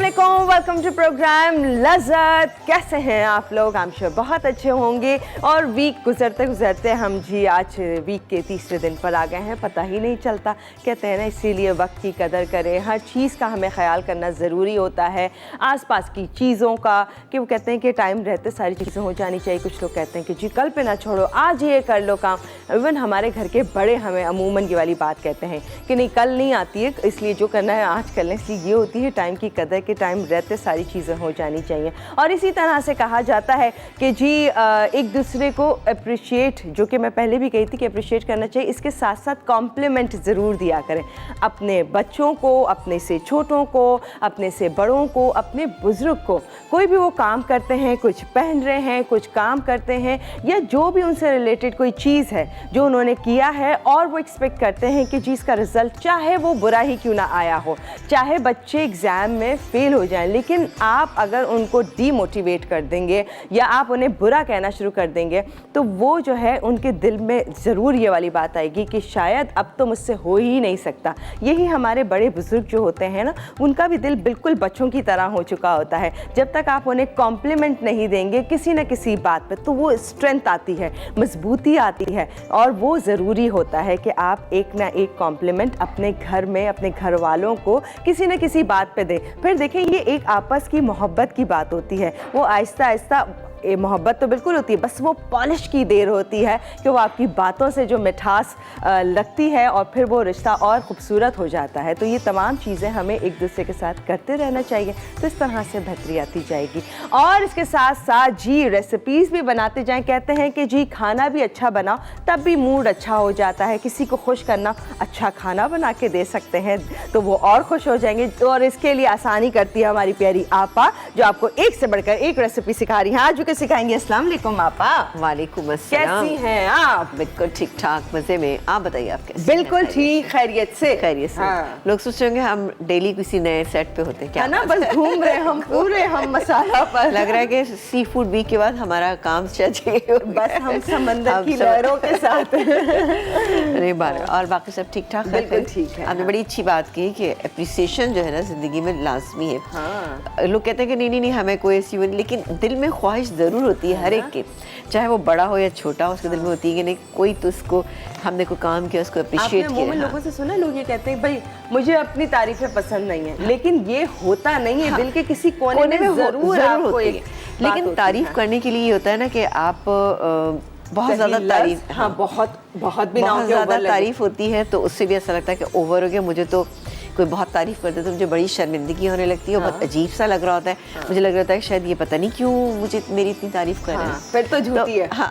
वालेकुम, welcome to programme लज़्ज़त। कैसे हैं आप लोग? आई एम श्योर बहुत अच्छे होंगे। और वीक गुजरते गुजरते हम जी आज वीक के तीसरे दिन पर आ गए हैं। पता ही नहीं चलता, कहते हैं ना, इसीलिए वक्त की कदर करें। हर चीज़ का हमें ख्याल करना ज़रूरी होता है, आसपास की चीज़ों का, कि वो कहते हैं कि टाइम रहते सारी चीज़ें हो जानी चाहिए। कुछ लोग कहते हैं कि जी कल पे ना छोड़ो, आज ये कर लो काम। इवन हमारे घर के बड़े हमें अमूमन ये वाली बात कहते हैं कि नहीं, कल नहीं आती है, इसलिए जो करना है आज कर लें। इसलिए ये होती है टाइम की कदर, के टाइम रहते सारी चीज़ें हो जानी चाहिए। और इसी तरह से कहा जाता है कि जी एक दूसरे को अप्रिशिएट, जो कि मैं पहले भी कही थी कि अप्रिशिएट करना चाहिए, इसके साथ साथ कॉम्प्लीमेंट ज़रूर दिया करें अपने बच्चों को, अपने से छोटों को, अपने से बड़ों को, अपने बुज़ुर्ग को। कोई भी वो काम करते हैं, कुछ पहन रहे हैं, कुछ काम करते हैं, या जो भी उनसे रिलेटेड कोई चीज़ है जो उन्होंने किया है, और वो एक्सपेक्ट करते हैं कि जी इसका रिज़ल्ट चाहे वो बुरा ही क्यों ना आया हो, चाहे बच्चे एग्ज़ाम में फेल हो जाएं, लेकिन आप अगर उनको डीमोटिवेट कर देंगे या आप उन्हें बुरा कहना शुरू कर देंगे, तो वो जो है उनके दिल में ज़रूर ये वाली बात आएगी कि शायद अब तो मुझसे हो ही नहीं सकता। यही हमारे बड़े बुज़ुर्ग जो होते हैं ना, उनका भी दिल बिल्कुल बच्चों की तरह हो चुका होता है। जब तक आप उन्हें कॉम्प्लीमेंट नहीं देंगे किसी न किसी बात पर, तो वो स्ट्रेंथ आती है, मजबूती आती है। और वो ज़रूरी होता है कि आप एक ना एक कॉम्प्लीमेंट अपने घर में, अपने घर वालों को किसी न किसी बात पे दें। फिर देखें, ये एक आपस की मोहब्बत की बात होती है। वो आहिस्ता आहिस्ता मोहब्बत तो बिल्कुल होती है, बस वो पॉलिश की देर होती है कि वो आपकी बातों से जो मिठास लगती है, और फिर वो रिश्ता और ख़ूबसूरत हो जाता है। तो ये तमाम चीज़ें हमें एक दूसरे के साथ करते रहना चाहिए, तो इस तरह से बेहतरी आती जाएगी। और इसके साथ साथ जी रेसिपीज़ भी बनाते जाएं। कहते हैं कि जी खाना भी अच्छा बनाओ तब भी मूड अच्छा हो जाता है। किसी को खुश करना, अच्छा खाना बना के दे सकते हैं तो वो और खुश हो जाएंगे। और इसके लिए आसानी करती है हमारी प्यारी आपा, जो आपको एक से बढ़कर एक रेसिपी सिखा रही हैं। आज जो सिखाएंगे। अस्सलाम वालेकुम आपा। वालेकुम अस्सलाम। कैसी हैं आप? बिल्कुल ठीक ठाक, मजे में। आप बताइए आप कैसे? बिल्कुल ठीक, खैरियत से। खैरियत से। हाँ। लोग सोचेंगे हम डेली किसी नए सेट पे होते हैं क्या? है ना, बस घूम रहे हम पूरे हम मसाला पर। लग रहा है कि सी फूड वीक के बाद हमारा काम चाहिए, बस हम समंदर की लहरों के साथ। अरे बार और बाकी सब ठीक ठाक? बिल्कुल ठीक है। आपने बड़ी अच्छी बात की कि अप्रिसिएशन जो है ना जिंदगी में लाजमी है। हाँ। लोग कहते हैं कि नहीं, हमें कोई ऐसी, लेकिन दिल में ख्वाहिश ज़रूर होती है हर एक के, चाहे वो बड़ा हो या छोटा हो, उसके दिल में होती है कि नहीं, कोई तो उसको, हमने कोई काम किया, उसको अप्रिशिएट किया। आपने लोगों से सुना, लोग ये कहते हैं भाई मुझे अपनी तारीफें पसंद नहीं है, लेकिन ये होता नहीं है। दिल के किसी कोने में जरूर होती है। लेकिन तारीफ करने के लिए ये होता है ना कि आप बहुत ज़्यादा तारीफ, हाँ, बहुत भी बहुत ज़्यादा तारीफ होती है तो उससे भी ऐसा लगता है कि ओवर हो गया। मुझे तो कोई बहुत तारीफ करते तो मुझे बड़ी शर्मिंदगी होने लगती है। हाँ। बहुत अजीब सा लग रहा होता है। हाँ। मुझे लग रहा था कि शायद ये पता नहीं क्यों मुझे मेरी इतनी तारीफ कर रहे हैं। फिर तो झूठी है। हाँ।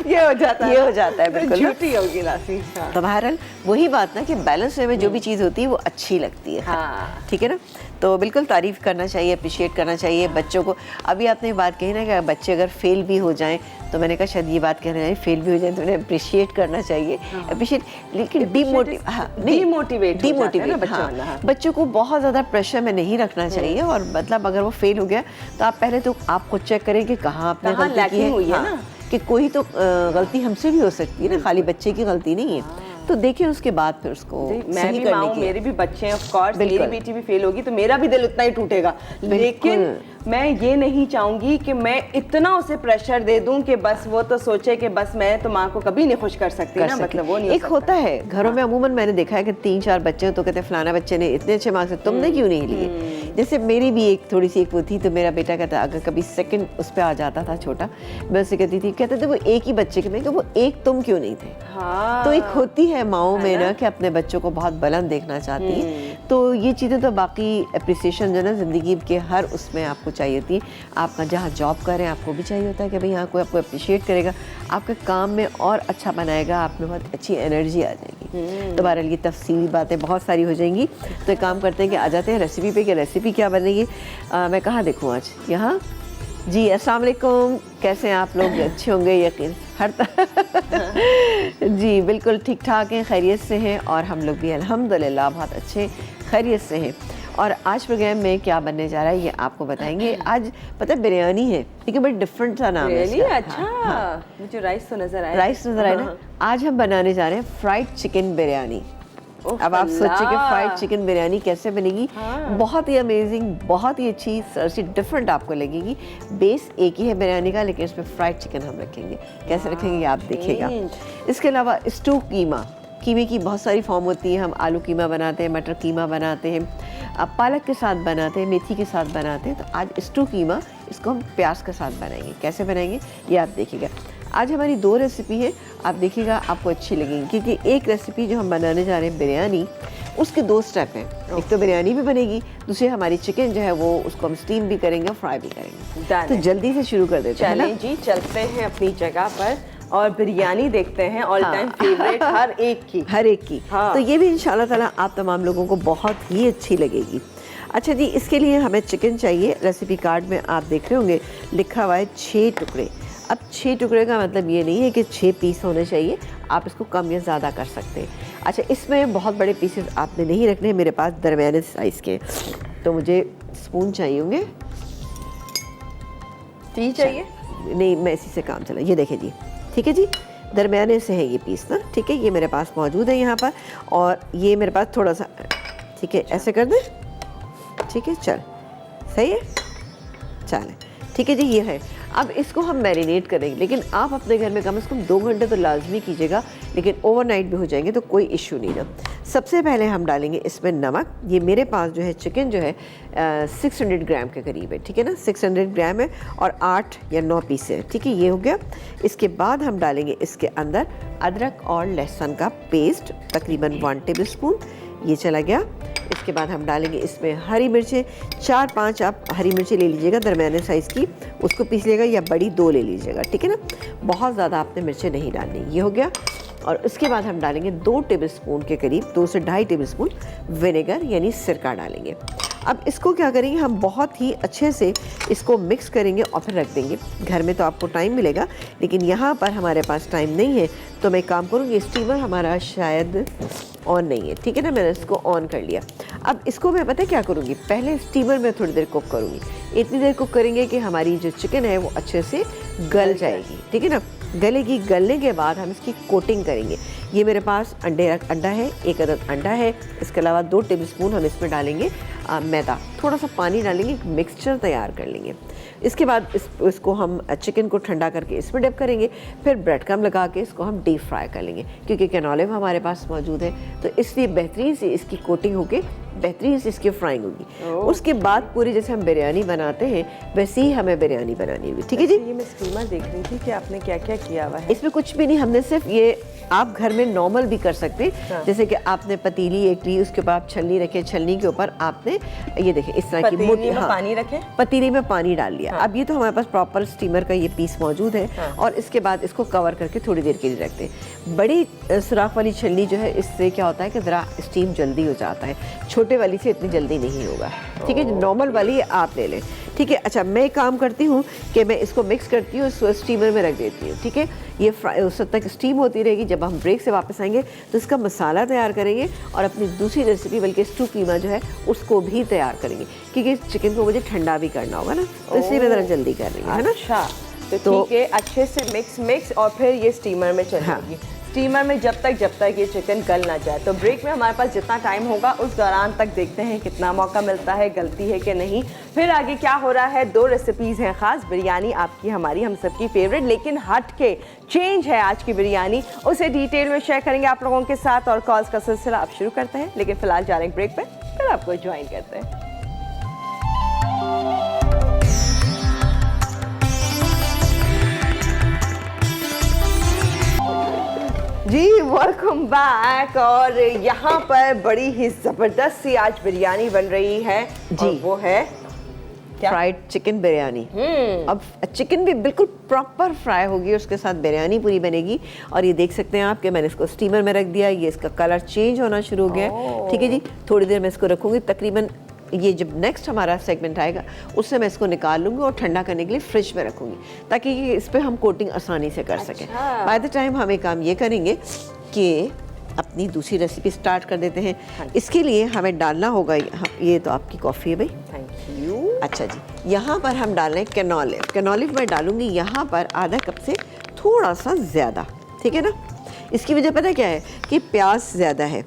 ये हो जाता है बिल्कुल झूठी होगी लासी। हाँ। तो बहरहाल वही बात ना कि बैलेंस में जो भी चीज़ होती है वो अच्छी लगती है। हाँ। ठीक है ना, तो बिल्कुल तारीफ़ करना चाहिए, अप्रिशिएट करना चाहिए बच्चों को। अभी आपने बात कही ना कि बच्चे अगर फेल भी हो जाएं, तो मैंने कहा शायद ये बात कहना चाहिए, फेल भी हो जाए तो उन्हें अप्रिशिएट करना चाहिए। अप्रिशिएट, लेकिन डीमोटिवेट, हाँ, बच्चों को बहुत ज़्यादा प्रेशर में नहीं रखना चाहिए। और मतलब अगर वो फेल हो गया तो आप पहले तो आप खुद चेक करें कि कहाँ आपने गलती की है। हाँ, कि कोई तो गलती हमसे भी हो सकती है ना, खाली बच्चे की गलती नहीं है। तो देखिए उसके बाद फिर उसको मैं भी माँ हूँ, मेरे भी बच्चे हैं, ऑफ कोर्स मेरी बेटी भी फेल होगी तो मेरा भी दिल उतना ही टूटेगा। लेकिन मैं ये नहीं चाहूंगी कि मैं इतना उसे प्रेशर दे दूं कि बस वो तो सोचे कि बस मैं तो माँ को कभी नहीं खुश कर सकती ना, मतलब वो नहीं। एक होता है घरों में अमूमन, मैंने देखा है कि 3-4 बच्चे हैं तो कहते हैं फलाना बच्चे ने इतने अच्छे मार्क्स तुमने क्यों नहीं लिए। जैसे मेरी भी एक थोड़ी सी एक वो थी, तो मेरा बेटा कहता अगर कभी सेकंड उस पर आ जाता था छोटा, मैं उससे कहती थी, कहते थे वो एक ही बच्चे के में, कि वो एक तुम क्यों नहीं थे। हाँ। तो एक होती है माओ में ना कि अपने बच्चों को बहुत बुलंद देखना चाहती है। तो ये चीज़ें तो बाकी अप्रिसिएशन जो ना ज़िंदगी के हर उसमें आपको चाहिए थी। आपका जहाँ जॉब कर रहे हैं आपको भी चाहिए होता है कि भाई यहाँ कोई आपको अप्रिशिएट करेगा, आपके काम में और अच्छा बनाएगा, आप में बहुत अच्छी एनर्जी आ जाएगी। तो बहरहाल ये तफसीली बातें बहुत सारी हो जाएंगी। तो एक काम करते हैं कि आ जाते हैं रेसिपी पे कि रेसिपी क्या बनेगी। मैं कहाँ देखूँ आज? यहाँ जी। अस्सलाम वालेकुम, कैसे हैं आप लोग? अच्छे होंगे यकीन हर जी बिल्कुल ठीक ठाक हैं, खैरियत से हैं। और हम लोग भी अल्हम्दुलिल्लाह बहुत अच्छे खैरियत से हैं। और आज प्रोग्राम में क्या बनने जा रहा है ये आपको बताएंगे। आज पता है बिरयानी है, लेकिन बड़ी डिफरेंट सा नाम है इसका। अच्छा। मुझे राइस तो नज़र आया। राइस नज़र आया ना। आज हम बनाने जा रहे हैं फ्राइड चिकन बिरयानी। अब आप सोचिए कि अल्लाह। फ्राइड चिकन बिरयानी कैसे बनेगी। हाँ। बहुत ही अमेजिंग, बहुत ही अच्छी, सी डिफरेंट आपको लगेगी। बेस एक ही है बिरयानी का, लेकिन इसमें फ्राइड चिकन हम रखेंगे। कैसे रखेंगे आप देखिएगा। इसके अलावा स्टू कीमा, कीमे की बहुत सारी फॉर्म होती है। हम आलू कीमा बनाते हैं, मटर कीमा बनाते हैं, पालक के साथ बनाते हैं, मेथी के साथ बनाते हैं। तो आज स्टू कीमा, इसको हम प्याज के साथ बनाएंगे। कैसे बनाएंगे ये आप देखिएगा। आज हमारी 2 रेसिपी है, आप देखिएगा आपको अच्छी लगेंगी, क्योंकि एक रेसिपी जो हम बनाने जा रहे हैं बिरयानी, उसके 2 स्टेप हैं। एक तो बिरयानी भी बनेगी, दूसरी हमारी चिकन जो है वो उसको हम स्टीम भी करेंगे, फ्राई भी करेंगे। Done तो है। जल्दी से शुरू कर देते हैं ना। चलें जी, चलते हैं अपनी जगह पर और बिरयानी देखते हैं। ऑल टाइम फेवरेट हर एक की। हर एक की। हाँ। तो ये भी इंशाल्लाह ताला आप तमाम लोगों को बहुत ही अच्छी लगेगी। अच्छा जी, इसके लिए हमें चिकन चाहिए। रेसिपी कार्ड में आप देख रहे होंगे लिखा हुआ है 6 टुकड़े। अब 6 टुकड़े का मतलब ये नहीं है कि 6 पीस होने चाहिए, आप इसको कम या ज़्यादा कर सकते हैं। अच्छा, इसमें बहुत बड़े पीसेस आपने नहीं रखने हैं, मेरे पास दरमियाने साइज़ के। तो मुझे स्पून चाहिए होंगे। टी चाहिए? नहीं, मैं इसी से काम चला। ये देखें जी, ठीक है जी, दरमियाने से है ये पीस ना, ठीक है। ये मेरे पास मौजूद है यहाँ पर, और ये मेरे पास थोड़ा सा, ठीक है, ऐसे कर दें, ठीक है, चल सही है, चलें, ठीक है जी, ये है। अब इसको हम मैरिनेट करेंगे, लेकिन आप अपने घर में कम से कम 2 घंटे तो लाजमी कीजिएगा, लेकिन ओवरनाइट भी हो जाएंगे तो कोई इशू नहीं ना। सबसे पहले हम डालेंगे इसमें नमक। ये मेरे पास जो है चिकन जो है 600 ग्राम के करीब है, ठीक है ना, 600 ग्राम है, और 8 या 9 पीस है, ठीक है, ये हो गया। इसके बाद हम डालेंगे इसके अंदर अदरक और लहसुन का पेस्ट, तकरीबन 1 टेबल स्पून, ये चला गया। इसके बाद हम डालेंगे इसमें हरी मिर्चें, 4-5 आप हरी मिर्चें ले लीजिएगा दरमियाने साइज़ की, उसको पीस लीजिएगा, या बड़ी 2 ले लीजिएगा, ठीक है ना। बहुत ज़्यादा आपने मिर्चें नहीं डालनी। ये हो गया। और उसके बाद हम डालेंगे 2 टेबल स्पून के करीब, 2 से 2.5 टेबल स्पून विनेगर यानी सिरका डालेंगे। अब इसको क्या करेंगे, हम बहुत ही अच्छे से इसको मिक्स करेंगे और फिर रख देंगे। घर में तो आपको टाइम मिलेगा, लेकिन यहाँ पर हमारे पास टाइम नहीं है, तो मैं काम करूँगी। स्टीमर हमारा शायद ऑन नहीं है, ठीक है ना, मैंने इसको ऑन कर लिया। अब इसको मैं पता है क्या करूँगी, पहले स्टीमर में थोड़ी देर कुक करूँगी। इतनी देर कुक करेंगे कि हमारी जो चिकन है वो अच्छे से गल जाएगी, ठीक है ना, गलेगी। गलने के बाद हम इसकी कोटिंग करेंगे। ये मेरे पास अंडा है, 1 अदद अंडा है। इसके अलावा 2 टेबल स्पून हम इसमें डालेंगे मैदा, थोड़ा सा पानी डालेंगे, एक मिक्सचर तैयार कर लेंगे। इसके बाद इसको हम चिकन को ठंडा करके इसमें डिप करेंगे, फिर ब्रेड क्रम्ब लगा के इसको हम डीप फ्राई कर लेंगे, क्योंकि कैनोलिव हमारे पास मौजूद है, तो इसलिए बेहतरीन से इसकी कोटिंग होके बेहतरीन से इसकी फ्राइंग होगी। उसके बाद पूरी जैसे हम बिरयानी बनाते हैं वैसे ही हमें बिरयानी बनानी होगी, ठीक है जी। ये मैं स्कीमा देख रही थी कि आपने क्या क्या किया हुआ है। इसमें कुछ भी नहीं, हमने सिर्फ ये, आप घर में नॉर्मल भी कर सकते हैं। हाँ। जैसे कि आपने पतीली एक ली, उसके ऊपर आप छलनी रखे, छलनी के ऊपर आपने ये देखें इस तरह की पतीली में हाँ, पानी रखें, पतीली में पानी डाल लिया। हाँ। अब ये तो हमारे पास प्रॉपर स्टीमर का ये पीस मौजूद है, हाँ। और इसके बाद इसको कवर करके थोड़ी देर के लिए रखते हैं। बड़ी सुराख वाली छलनी जो है, इससे क्या होता है कि ज़रा स्टीम जल्दी हो जाता है, छोटे वाली से इतनी जल्दी नहीं होगा, ठीक है। नॉर्मल वाली आप ले लें, ठीक है। अच्छा, मैं एक काम करती हूँ कि मैं इसको मिक्स करती हूँ, स्टीमर में रख देती हूँ, ठीक है। ये उस वक्त तक स्टीम होती रहेगी। जब हम ब्रेक से वापस आएंगे तो इसका मसाला तैयार करेंगे, और अपनी दूसरी रेसिपी बल्कि स्टू कीमा जो है उसको भी तैयार करेंगे, क्योंकि चिकन को मुझे ठंडा भी करना होगा ना, तो इसलिए मैं ज़रा जल्दी कर रही हूँ, है ना। अच्छा, तो ठीक है, अच्छे से मिक्स और फिर ये स्टीमर में चलेगी। हाँ। स्टीमर में जब तक ये चिकन गल ना जाए। तो ब्रेक में हमारे पास जितना टाइम होगा उस दौरान तक देखते हैं कितना मौका मिलता है, गलती है कि नहीं, फिर आगे क्या हो रहा है। 2 रेसिपीज़ हैं ख़ास, बिरयानी आपकी हमारी हम सबकी फेवरेट, लेकिन हट के चेंज है आज की बिरयानी, उसे डिटेल में शेयर करेंगे आप लोगों के साथ, और कॉल्स का सिलसिला आप शुरू करते हैं। लेकिन फ़िलहाल जा रहे हैं ब्रेक पर, फिर आपको ज्वाइन करते हैं। जी वेलकम बैक। और यहाँ पर बड़ी ही ज़बरदस्त सी आज बिरयानी बन रही है जी। और वो है फ्राइड चिकन बिरयानी। अब चिकन भी बिल्कुल प्रॉपर फ्राई होगी, उसके साथ बिरयानी पूरी बनेगी। और ये देख सकते हैं आप कि मैंने इसको स्टीमर में रख दिया, ये इसका कलर चेंज होना शुरू हो गया है, ठीक है जी। थोड़ी देर मैं इसको रखूँगी, तकरीबन ये जब नेक्स्ट हमारा सेगमेंट आएगा उससे मैं इसको निकाल लूँगी और ठंडा करने के लिए फ्रिज में रखूँगी, ताकि इस पर हम कोटिंग आसानी से कर सकें। बाय द टाइम हम एक काम ये करेंगे कि अपनी दूसरी रेसिपी स्टार्ट कर देते हैं। इसके लिए हमें डालना होगा, ये तो आपकी कॉफ़ी है भाई, थैंक यू। अच्छा जी। यहाँ पर हम डाल रहे हैं कैनोलिव। कैनोलिव मैं डालूँगी यहाँ पर आधा कप से थोड़ा सा ज़्यादा, ठीक है ना। इसकी वजह पता क्या है कि प्याज ज़्यादा है,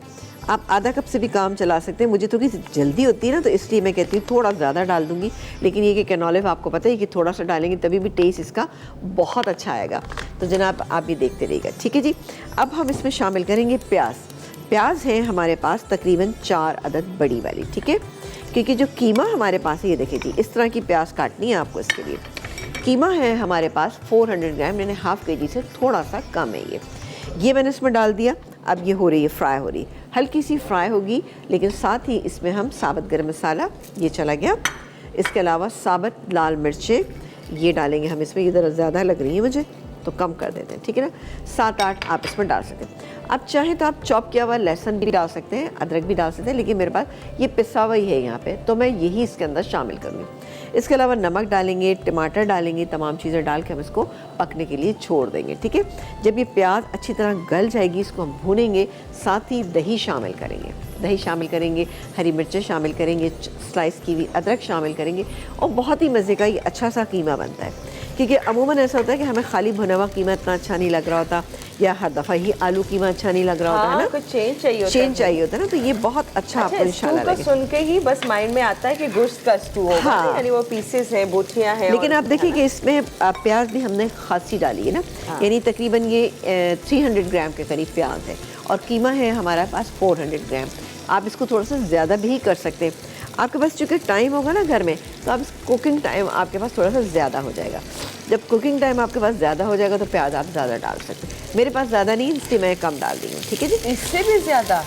आप आधा कप से भी काम चला सकते हैं। मुझे थोड़ी सी जल्दी होती है ना, तो इसलिए मैं कहती हूँ थोड़ा ज़्यादा डाल दूँगी। लेकिन ये कि कैनोलिव आपको पता है कि थोड़ा सा डालेंगे तभी भी टेस्ट इसका बहुत अच्छा आएगा। तो जनाब आप भी देखते रहिएगा, ठीक है जी। अब हम इसमें शामिल करेंगे प्याज। प्याज है हमारे पास तकरीबन 4 अदद बड़ी वाली, ठीक है। क्योंकि जो कीमा हमारे पास है, ये देखिए जी, इस तरह की प्याज काटनी है आपको इसके लिए। कीमा है हमारे पास 400 ग्राम, यानी हाफ़ kg से थोड़ा सा कम है ये मैंने इसमें डाल दिया। अब ये हो रही है, फ्राई हो रही है, हल्की सी फ्राई होगी। लेकिन साथ ही इसमें हम साबुत गरम मसाला, ये चला गया। इसके अलावा साबुत लाल मिर्चें ये डालेंगे हम इसमें। ये ज़रा ज़्यादा लग रही है मुझे, तो कम कर देते हैं, ठीक है ना। 7-8 आप इसमें डाल सकते हैं। अब चाहे तो आप चॉप किया हुआ लहसुन भी डाल सकते हैं, अदरक भी डाल सकते हैं, लेकिन मेरे पास ये पिसा हुआ ही है यहाँ पे, तो मैं यही इसके अंदर शामिल करूँगी। इसके अलावा नमक डालेंगे, टमाटर डालेंगे, तमाम चीज़ें डाल के हम इसको पकने के लिए छोड़ देंगे, ठीक है। जब ये प्याज अच्छी तरह गल जाएगी, इसको हम भूनेंगे। साथ ही दही शामिल करेंगे, हरी मिर्चें शामिल करेंगे, स्लाइस की हुई अदरक शामिल करेंगे, और बहुत ही मज़े का ये अच्छा सा कीमा बनता है। क्योंकि अमूमन ऐसा होता है कि हमें खाली भुना हुआ कीमा इतना अच्छा नहीं लग रहा होता, या हर दफ़ा ही आलू कीमा अच्छा नहीं लग रहा होता है ना, कुछ चेंज चाहिए होता है ना। तो ये बहुत अच्छा आपको इंशाल्लाह लगेगा। सुन के ही बस माइंड में आता है कि गोश्त का स्टू होगा, हाँ। यानी वो पीसेस हैं, बोटियां हैं। लेकिन आप देखिए कि इसमें प्याज भी हमने खासी डाली है ना, यानी तकरीबन ये 300 ग्राम के करीब प्याज है, और कीमा है हमारे पास 400 ग्राम। आप इसको थोड़ा सा ज़्यादा भी कर सकते हैं। आपके पास चूँकि टाइम होगा ना घर में, तो आप कुकिंग टाइम आपके पास थोड़ा सा ज़्यादा हो जाएगा। जब कुकिंग टाइम आपके पास ज़्यादा हो जाएगा तो प्याज आप ज़्यादा डाल सकते हैं। मेरे पास ज़्यादा नहीं, इसलिए मैं कम डाल दी हूँ, ठीक है जी। इससे भी ज़्यादा?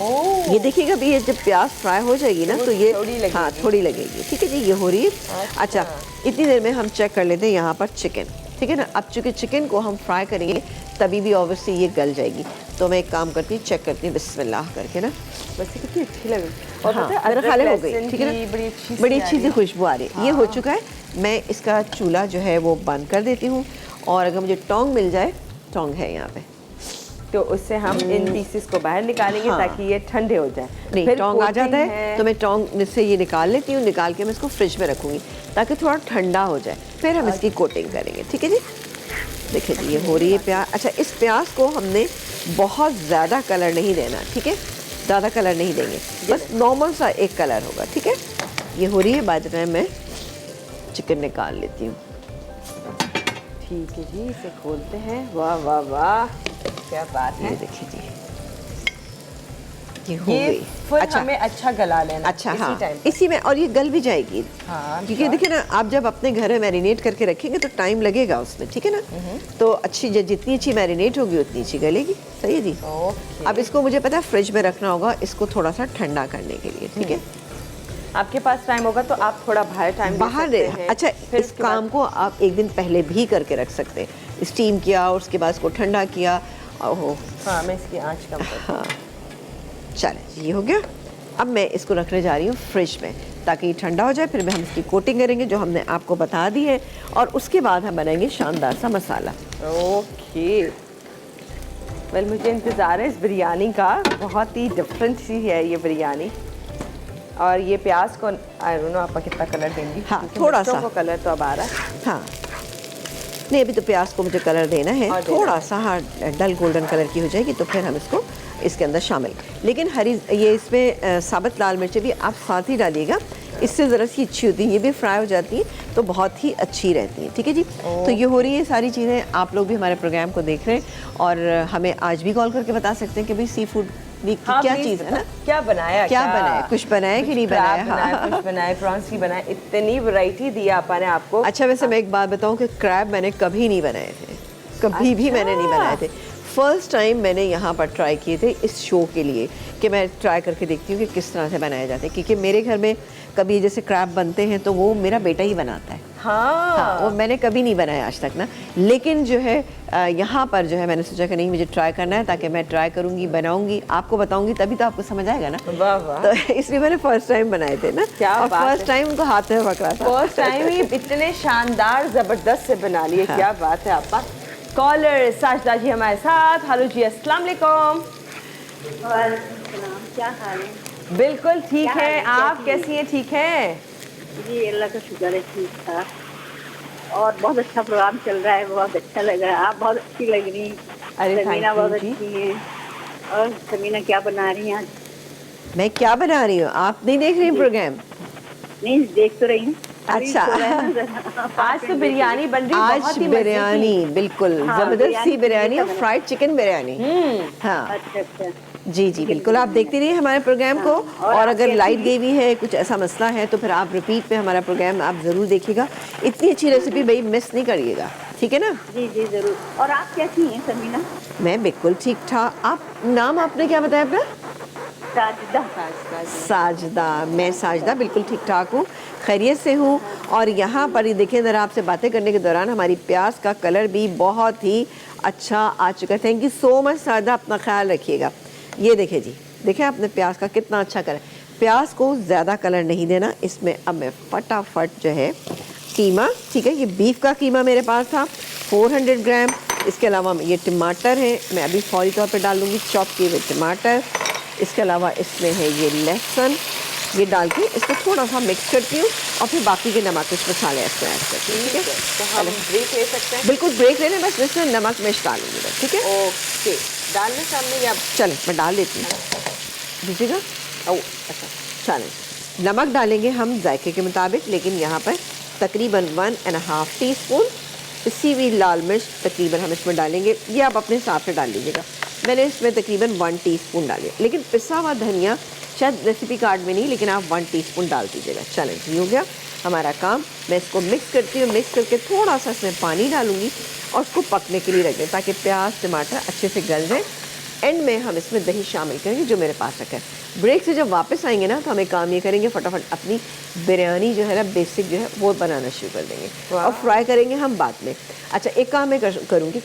ओह, ये देखिएगा भी, ये जब प्याज फ्राई हो जाएगी ना, तो ये थोड़ी लगेगी, ठीक है जी। ये हो रही है। अच्छा, इतनी देर में हम चेक कर लेते हैं यहाँ पर चिकन, ठीक है ना। अब चूँकि चिकन को हम फ्राई करेंगे तभी भी ऑब्वियसली ये गल जाएगी, तो मैं एक काम करती हूँ, चेक करती हूँ बिस्मिल्लाह करके ना। वैसे कितनी अच्छी लग रही है, और हाँ, मेरा ख्याल हो गई, ठीक है ना। बड़ी अच्छी सी खुशबू आ रही है। ये हो चुका है। मैं इसका चूल्हा जो है वो बंद कर देती हूँ, और अगर मुझे टोंग मिल जाए, टोंग है यहाँ पे, तो उससे हम इन पीसेस को बाहर निकालेंगे, हाँ। ताकि ये ठंडे हो जाए। नहीं, फिर टोंग आ जाता है है तो मैं टोंग से ये निकाल लेती हूँ। निकाल के मैं इसको फ्रिज में रखूँगी ताकि थोड़ा ठंडा हो जाए, फिर हम इसकी कोटिंग करेंगे, ठीक है जी। देखिए जी, ये हो रही है प्याज। अच्छा, इस प्याज को हमने बहुत ज़्यादा कलर नहीं देना, ठीक है। ज़्यादा कलर नहीं देंगे, बस नॉर्मल सा एक कलर होगा, ठीक है। ये हो रही है। बाद में मैं चिकन निकाल लेती हूँ, ठीक है जी। इसे खोलते हैं। वाह वाह वाह, क्या बात है। ये देखिए जी, ये हो गई। फिर हमें अच्छा गला लेना। अच्छा, इसी हाँ, टाइम इसी में, और ये गल भी जाएगी। हाँ, क्योंकि देखिए ना, आप जब अपने घर में मैरिनेट करके रखेंगे तो टाइम लगेगा उसमें, ठीक है ना। तो अच्छी, जितनी अच्छी मैरिनेट होगी उतनी अच्छी गलेगी, सही है जी। ओके। अब इसको मुझे पता है फ्रिज में रखना होगा, इसको थोड़ा सा ठंडा करने के लिए, ठीक है। आपके पास टाइम होगा तो आप थोड़ा बाहर टाइम बाहर दे सकते हैं। अच्छा, फिर इस काम को आप एक दिन पहले भी करके रख सकते हैं। स्टीम किया और उसके बाद इसको ठंडा किया। ओहो, हाँ, मैं इसकी आँच कम कर। हाँ, चलें, ये हो गया। अब मैं इसको रखने जा रही हूँ फ्रिज में, ताकि ये ठंडा हो जाए। फिर हम इसकी कोटिंग करेंगे जो हमने आपको बता दी है, और उसके बाद हम बनाएंगे शानदार सा मसाला। ओके, वेल, मुझे इंतज़ार है इस बिरयानी का। बहुत ही डिफरेंट सी है ये बिरयानी। और ये प्याज को आई डोंट नो आप कितना कलर देंगी। हाँ, थोड़ा सा कलर तो अब आ रहा है। हाँ, नहीं, अभी तो प्याज को मुझे कलर देना है, थोड़ा सा। हाँ, डल गोल्डन कलर की हो जाएगी तो फिर हम इसको इसके अंदर शामिल। लेकिन हरी, ये इसमें साबुत लाल मिर्चें भी आप साथ ही डालिएगा, इससे ज़रा सी अच्छी होती है। ये भी फ्राई हो जाती हैं तो बहुत ही अच्छी रहती हैं, ठीक है जी। तो ये हो रही है सारी चीज़ें। आप लोग भी हमारे प्रोग्राम को देख रहे हैं, और हमें आज भी कॉल करके बता सकते हैं कि भाई सी फूड वीक की क्या चीज़ है ना, क्या बनाया, कुछ बनाया कि नहीं बनाया, कुछ बनाया, प्रॉन्स की बनाया। इतनी वैरायटी दी आपा ने आपको। अच्छा, वैसे मैं एक बात बताऊं कि क्रैब मैंने कभी नहीं बनाए थे, कभी भी मैंने नहीं बनाए थे। फर्स्ट टाइम मैंने यहाँ पर ट्राई किए थे इस शो के लिए, कि मैं ट्राई करके देखती हूँ कि किस तरह से बनाए जाते हैं। क्योंकि मेरे घर में कभी जैसे क्रैब बनते हैं तो वो मेरा बेटा ही बनाता है। हाँ, वो मैंने कभी नहीं बनाया आज तक ना। लेकिन जो है यहाँ पर जो है मैंने सोचा कि नहीं, मुझे ट्राई करना है, ताकि मैं ट्राई करूँगी, बनाऊँगी, आपको बताऊँगी, तभी तो आपको समझ आएगा ना। वाह वाह। तो इसलिए मैंने फर्स्ट टाइम बनाए थे ना। क्या और बात फर्स्ट टाइम उनको हाथ में पकड़ा था। फर्स्ट टाइम ही इतने शानदार ज़बरदस्त से बना लिए। क्या बात है आपा। कॉलर साजदा जी हमारे साथ। हेलो जी, अस्सलाम वालेकुम। क्या हाल है? बिल्कुल ठीक है, आप कैसी हैं? ठीक हैं जी, अल्लाह का शुक्र है, ठीक था। और बहुत अच्छा प्रोग्राम चल रहा है, बहुत अच्छा लग रहा है। आप बहुत अच्छी लग रही हैं। अरे समीना बहुत थैंक यू अच्छी है। और समीना क्या बना रही हैं आज? मैं क्या बना रही हूँ? आप नहीं देख रही हैं प्रोग्राम? नहीं, देख तो रही हूँ। अच्छा। आज तो बिरयानी बन रही है, आज बहुत ही मजे की। बिरयानी, बिल्कुल हाँ, जबरदस्त सी बिरयानी बिरयानी और बना। Fried chicken biryani. हाँ अच्छा अच्छा। जी जी बिल्कुल, आप देखते रहिए हमारे प्रोग्राम को। और और आप अगर कैसी लाइट हैं? गई हुई है, कुछ ऐसा मसला है, तो फिर आप रिपीट में हमारा प्रोग्राम आप ज़रूर देखिएगा। इतनी अच्छी रेसिपी भाई मिस नहीं करिएगा, ठीक है ना? जी जी जरूर। और आप कैसी हैं समीना? मैं बिल्कुल ठीक ठाक। आप नाम आपने क्या बताया अपना? साजिदा। साजदा। मैं साजदा बिल्कुल ठीक ठाक हूँ, खैरियत से हूँ। और यहाँ पर ये देखिए ज़रा, आपसे बातें करने के दौरान हमारी प्याज का कलर भी बहुत ही अच्छा आ चुका है। Thank you so much Sajda, अपना ख्याल रखिएगा। ये देखिए जी, देखिए आपने प्याज का कितना अच्छा कलर। प्याज को ज़्यादा कलर नहीं देना इसमें। अब मैं फटाफट जो है कीमा, ठीक है, ये बीफ का कीमा मेरे पास था 400 ग्राम। इसके अलावा ये टमाटर है, मैं अभी फौरी तौर पे डाल दूँगी चॉप किए हुए टमाटर। इसके अलावा इसमें है ये लहसुन, ये डाल के इसको थोड़ा सा मिक्स करती हूँ और फिर बाकी के नमक मिर्च मसाले इसमें ऐड करती हूँ, ठीक है? तो हम ब्रेक ले सकते हैं? बिल्कुल ब्रेक लेने, बस इसमें नमक मिर्च डालूंगी बस, ठीक है? ओके, डालने सामने या चलें मैं डाल देती हूँ, दीजिएगा। ओ अच्छा, चलें नमक डालेंगे हम जायके के मुताबिक, लेकिन यहाँ पर तकरीबन 1.5 टीस्पून पिसी हुई लाल मिर्च तकरीबन हम इसमें डालेंगे। ये आप अपने हिसाब से डाल लीजिएगा। मैंने इसमें तकरीबन 1 टीस्पून डाले, लेकिन पिसा हुआ धनिया शायद रेसिपी कार्ड में नहीं, लेकिन आप 1 टीस्पून डाल दीजिएगा। चलें जी, हो गया हमारा काम। मैं इसको मिक्स करती हूँ, मिक्स करके थोड़ा सा इसमें पानी डालूंगी और उसको पकने के लिए रख दें ताकि प्याज टमाटर अच्छे से गल जाए। एंड में हम इसमें दही शामिल करेंगे जो मेरे पास रखा है। ब्रेक से जब वापस आएंगे ना, तो हम एक काम ये करेंगे, फटाफट अपनी बिरयानी जो है ना बेसिक जो है वो बनाना शुरू कर देंगे और फ्राई करेंगे हम बाद में। अच्छा, एक काम मैं करूँगी,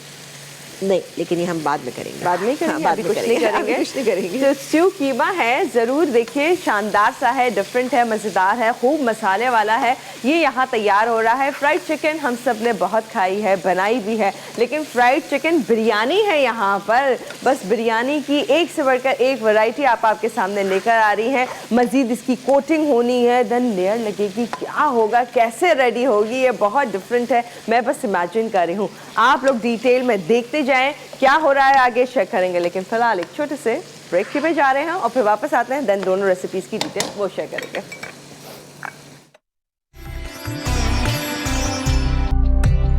नहीं लेकिन ये हम बाद में करेंगे। बाद में करेंगे, हाँ, अभी कुछ नहीं करेंगे। अभी कुछ नहीं करेंगे। तो स्ट्यू कीमा है, ज़रूर देखिए, शानदार सा है, डिफरेंट है, मज़ेदार है, खूब मसाले वाला है। ये यहाँ तैयार हो रहा है। फ्राइड चिकन हम सब ने बहुत खाई है, बनाई भी है, लेकिन फ्राइड चिकन बिरयानी है यहाँ पर। बस बिरयानी की एक से बढ़कर एक वैरायटी आपके सामने लेकर आ रही है। मज़ीद इसकी कोटिंग होनी है, देन लेयर लगेगी, क्या होगा, कैसे रेडी होगी, ये बहुत डिफरेंट है। मैं बस इमेजिन कर रही हूँ, आप लोग डिटेल में देखते जाएं क्या हो रहा है, आगे शेयर करेंगे। लेकिन फिलहाल एक छोटे से ब्रेक के पे जा रहे हैं और फिर वापस आते हैं, देन दोनों रेसिपीज की डिटेल वो शेयर करेंगे।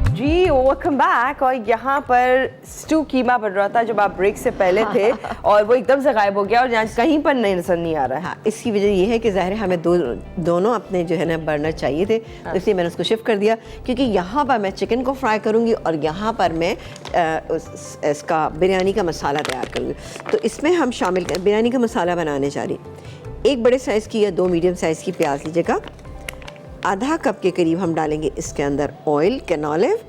जी वेलकम बैक। और यहाँ पर स्टू कीमा बन रहा था जब आप ब्रेक से पहले थे और वो एकदम से गायब हो गया और यहाँ कहीं पर नहीं नजर नहीं आ रहा है। हाँ, इसकी वजह ये है कि ज़ाहिर है हमें दोनों अपने जो है ना बर्नर चाहिए थे, तो इसलिए मैंने उसको शिफ्ट कर दिया, क्योंकि यहाँ पर मैं चिकन को फ्राई करूँगी और यहाँ पर मैं इसका बिरयानी का मसाला तैयार करूँगी। तो इसमें हम शामिल कर बिरयानी का मसाला बनाने जा रही। एक बड़े साइज़ की या 2 मीडियम साइज़ की प्याज लीजिएगा। आधा कप के करीब हम डालेंगे इसके अंदर ऑयल कैनोलिव,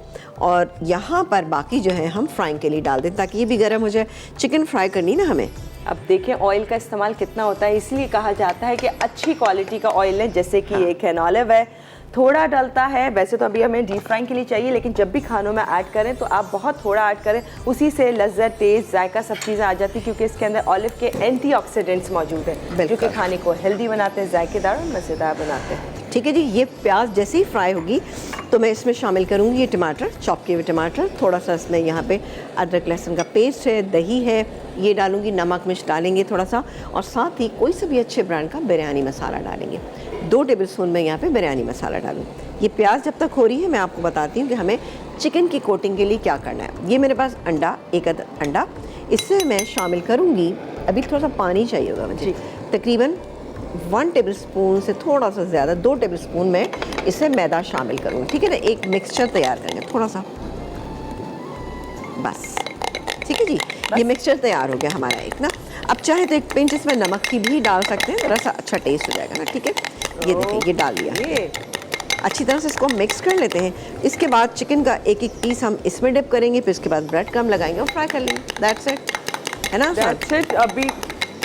और यहाँ पर बाकी जो है हम फ्राइंग के लिए डाल दें ताकि ये भी गर्म हो जाए। चिकन फ्राई करनी ना हमें। अब देखें ऑयल का इस्तेमाल कितना होता है, इसलिए कहा जाता है कि अच्छी क्वालिटी का ऑयल है, जैसे कि ये कैनोलिव है, थोड़ा डलता है। वैसे तो अभी हमें डीप फ्राइंग के लिए चाहिए, लेकिन जब भी खानों में ऐड करें तो आप बहुत थोड़ा ऐड करें, उसी से लज्जत, टेस्ट, जायका सब चीज़ें आ जाती, क्योंकि इसके अंदर ऑलिव के एंटीऑक्सीडेंट्स मौजूद हैं जो कि खाने को हेल्दी बनाते हैं, जायकेदार और मज़ेदार बनाते हैं। ठीक है जी, ये प्याज जैसे ही फ्राई होगी तो मैं इसमें शामिल करूँगी ये टमाटर, चॉप किए हुए टमाटर, थोड़ा सा इसमें यहाँ पे अदरक लहसुन का पेस्ट है, दही है, ये डालूंगी, नमक मिर्च डालेंगे थोड़ा सा, और साथ ही कोई सा भी अच्छे ब्रांड का बिरयानी मसाला डालेंगे। 2 टेबल स्पून में यहाँ पे बिरयानी मसाला डालूँ। ये प्याज जब तक हो रही है मैं आपको बताती हूँ कि हमें चिकन की कोटिंग के लिए क्या करना है। ये मेरे पास अंडा, एक अंडा, इससे मैं शामिल करूँगी, अभी थोड़ा सा पानी चाहिए होगा मुझे, तकरीबन 1 टेबल स्पून से थोड़ा सा ज़्यादा, 2 टेबल स्पून में इससे मैदा शामिल करूँगी, ठीक है ना। एक मिक्सचर तैयार करेंगे थोड़ा सा, बस ठीक है जी। ये मिक्सचर तैयार हो गया हमारा एक ना। अब चाहे तो एक पिंच इसमें नमक की भी डाल सकते हैं, थोड़ा सा अच्छा टेस्ट हो जाएगा ना, ठीक है। ये देखिए ये डाल दिया, अच्छी तरह से इसको मिक्स कर लेते हैं। इसके बाद चिकन का एक एक पीस हम इसमें डिप करेंगे, फिर इसके बाद ब्रेड क्रम्ब लगाएंगे और फ्राई कर लेंगे। दैट्स इट, है ना। That's it। अभी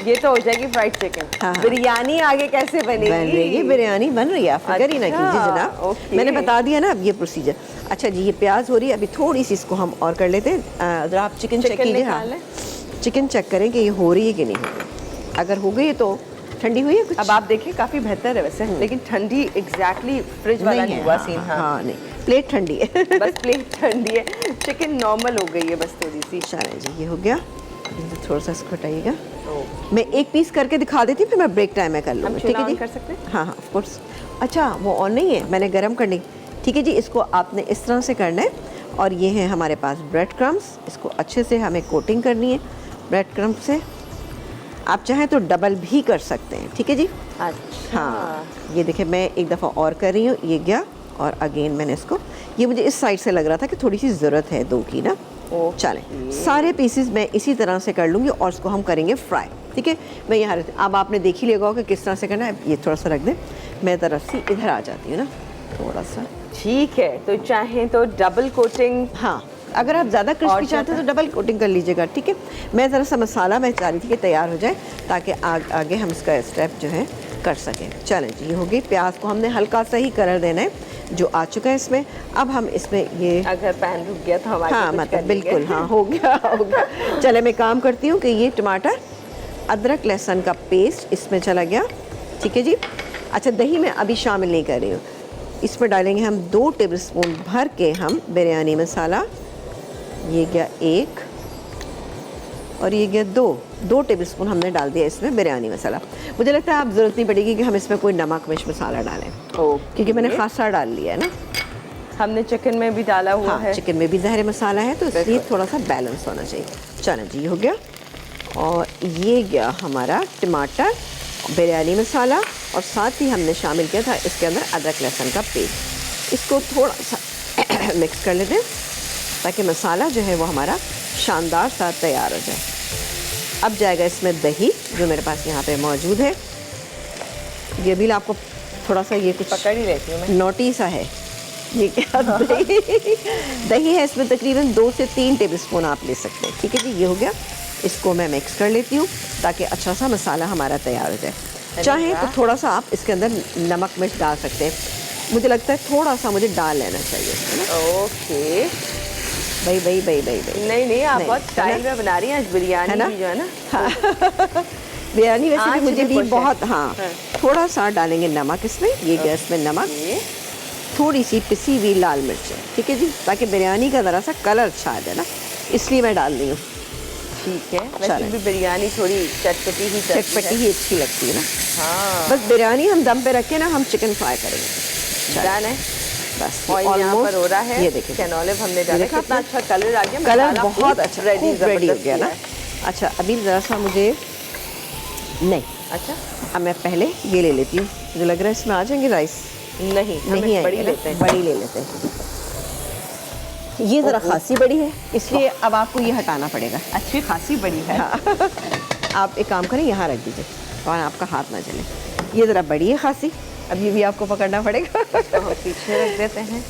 ये तो हो जाएगी फ्राइड चिकन। हाँ। बिरयानी आगे कैसे बनेगी? बन रही है, बिरयानी बन रही है, आप फिक्र ही ना कीजिए जनाब, ओके। मैंने बता दिया ना अब ये प्रोसीजर। अच्छा जी, ये प्याज हो रही है, अभी थोड़ी सी इसको हम और कर लेते हैं। अगर आप चिकन चेक कीजिए, हाँ चिकन चेक करें कि ये हो रही है कि नहीं हो रही। अगर हो गई है तो ठंडी हुई है कुछ? अब आप देखिए काफ़ी बेहतर है वैसे, लेकिन ठंडी एग्जैक्टली फ्रिज वाला नहीं हुआ सीन। हाँ नहीं, प्लेट ठंडी है। बस प्लेट ठंडी है, चिकन नॉर्मल हो गई है बस थोड़ी सी। चलें जी, ये हो गया। थोड़ा सा इसको हटाइएगा। मैं एक पीस करके दिखा देती हूँ, फिर मैं ब्रेक टाइम में कर हम लूँगी। ठीक चूल्हा है जी, ऑन कर सकते हैं? हाँ हाँ ऑफ कोर्स। अच्छा वो ऑन नहीं है, मैंने गरम करनी। ठीक है जी, इसको आपने इस तरह से करना है। और ये है हमारे पास ब्रेड क्रम्स, इसको अच्छे से हमें कोटिंग करनी है ब्रेड क्रम्स से। आप चाहें तो डबल भी कर सकते हैं। ठीक है जी, अच्छा हाँ ये देखिए मैं एक दफ़ा और कर रही हूँ, ये गया और अगेन मैंने इसको, ये मुझे इस साइड से लग रहा था कि थोड़ी सी ज़रूरत है दो की ना। चलें सारे पीसेस मैं इसी तरह से कर लूँगी और इसको हम करेंगे फ्राई। ठीक है, मैं यहाँ अब आपने देख ही लेगा कि किस तरह से करना है। ये थोड़ा सा रख दें, मैं तरफ से इधर आ जाती हूँ ना थोड़ा सा। ठीक है, तो चाहें तो डबल कोटिंग, हाँ अगर आप ज़्यादा क्रिस्पी चाहते हैं तो डबल कोटिंग कर लीजिएगा। ठीक है, मैं ज़रा सा मसाला मैं चाह रही थी कि तैयार हो जाए ताकि आगे हम इसका स्टेप जो है कर सकें। चलें जी, ये हो गई। प्याज को हमने हल्का सा ही कलर देना है जो आ चुका है इसमें। अब हम इसमें ये, अगर पैन रुक गया तो हम आगे हाँ कुछ मतलब कर लेंगे। बिल्कुल हाँ हो गया हो गया। चले मैं काम करती हूँ कि ये टमाटर अदरक लहसुन का पेस्ट इसमें चला गया। ठीक है जी। अच्छा दही मैं अभी शामिल नहीं कर रही हूँ, इसमें डालेंगे हम 2 टेबलस्पून भर के हम बिरयानी मसाला। ये गया 1 और ये गया 2 टेबलस्पून हमने डाल दिया इसमें बिरयानी मसाला। मुझे लगता है आप ज़रूरत नहीं पड़ेगी कि हम इसमें कोई नमक मिर्च मसाला डालें, क्योंकि मैंने खासा डाल लिया है ना। हमने चिकन में भी डाला हुआ है। चिकन में भी ज़हर मसाला है तो इसलिए थोड़ा सा बैलेंस होना चाहिए। चलो जी, हो गया। और ये गया हमारा टमाटर, बिरयानी मसाला और साथ ही हमने शामिल किया था इसके अंदर अदरक लहसुन का पेस्ट। इसको थोड़ा सा मिक्स कर लेते हैं ताकि मसाला जो है वो हमारा शानदार सा तैयार हो जाए। अब जाएगा इसमें दही जो मेरे पास यहाँ पे मौजूद है। ये भी आपको थोड़ा सा ये कुछ पकड़ ही लेती हूँ मैं। नोटी सा है ये क्या दही है इसमें तकरीबन 2 से 3 टेबलस्पून आप ले सकते हैं। ठीक है जी, ये हो गया। इसको मैं मिक्स कर लेती हूँ ताकि अच्छा सा मसाला हमारा तैयार हो जाए। चाहे तो थोड़ा सा आप इसके अंदर नमक मिर्च डाल सकते हैं, मुझे लगता है थोड़ा सा मुझे डाल लेना चाहिए, है ना। ओके, भाई नहीं आप बहुत स्टाइल में बना रही हैं आज बिरयानी भी जो है ना। हाँ। बिरयानी वैसे भी मुझे भी खुश है। बहुत, हाँ थोड़ा सा डालेंगे नमक इसमें। ये गैस में नमक, थोड़ी सी पिसी हुई लाल मिर्च है। ठीक है जी, ताकि बिरयानी का ज़रा सा कलर अच्छा आ जाए ना, इसलिए मैं डाल रही हूँ। ठीक है, वैसे भी बिरयानी थोड़ी चटपटी ही अच्छी लगती है ना। हाँ, बस बिरयानी हम दम पे रखे ना, हम चिकन फ्राई करेंगे। डन है। बस और यहाँ पर हो रहा है, ये देखिए कैनोले हमने डाला, कितना अच्छा कलर आ गया, कलर मसाला बहुत अच्छा रेडी हो गया ना। अच्छा अभी ज़रा सा मुझे नहीं, अच्छा अब मैं पहले ये ले लेती हूँ, मुझे लग रहा है इसमें आ जाएंगे राइस। नहीं बड़ी लेते हैं, बड़ी ले लेते हैं। ये ज़रा खासी बड़ी है इसलिए अब आपको ये हटाना पड़ेगा। अच्छी खासी बड़ी है। हाँ। आप एक काम करें, यहाँ रख दीजिए और आपका हाथ ना जले। ये ज़रा बड़ी है खासी, अब ये भी आपको पकड़ना पड़ेगा। तो हम पीछे रख देते हैं।